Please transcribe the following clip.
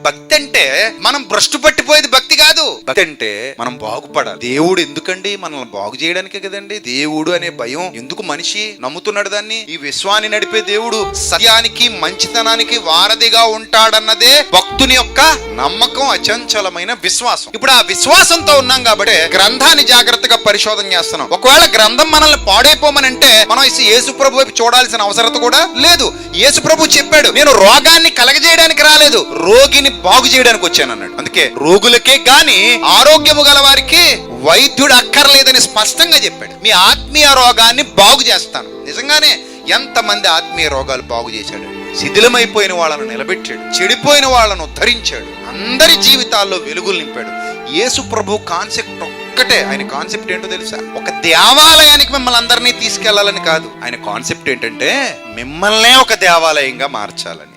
భక్తి అంటే మనం భ్రష్టు పట్టిపోయేది భక్తి కాదు. భక్తి అంటే మనం బాగుపడాలి. దేవుడు ఎందుకండి? మనల్ని బాగు చేయడానికే కదండి. దేవుడు అనే భయం ఎందుకు మనిషి నమ్ముతున్నాడు దాన్ని? ఈ విశ్వాన్ని నడిపే దేవుడు సత్యానికి మంచితనానికి వారధిగా ఉంటాడన్నదే భక్తుని యొక్క నమ్మకం, అచంచలమైన విశ్వాసం. ఇప్పుడు ఆ విశ్వాసంతో ఉన్నాం కాబట్టి గ్రంథాన్ని జాగ్రత్తగా పరిశోధన చేస్తున్నాం. ఒకవేళ గ్రంథం మనల్ని పాడైపోమనంటే మనం యేసు ప్రభు వైపు చూడాల్సిన అవసరం కూడా లేదు. యేసు ప్రభు చెప్పాడు, నేను రోగాన్ని కలగజేయడానికి రాలేదు, రోగిని బాగు చేయడానికి వచ్చాను అన్నాడు. అందుకే రోగులకే గాని ఆరోగ్యము గల వారికి వైద్యుడు అక్కర్లేదని స్పష్టంగా చెప్పాడు. మీ ఆత్మీయ రోగాన్ని బాగు చేస్తాను. నిజంగానే ఎంతమంది ఆత్మీయ రోగాలు బాగు చేశాడు. శిథిలమైపోయిన వాళ్ళను నిలబెట్టాడు, చెడిపోయిన వాళ్ళను ఉద్ధరించాడు, అందరి జీవితాల్లో వెలుగులు నింపాడు. యేసు ప్రభు కాన్సెప్ట్ ఒక్కటే. ఆయన కాన్సెప్ట్ ఏంటో తెలుసా? ఒక దేవాలయానికి మిమ్మల్ని అందరినీ తీసుకెళ్లాలని కాదు. ఆయన కాన్సెప్ట్ ఏంటంటే మిమ్మల్నే ఒక దేవాలయంగా మార్చాలని.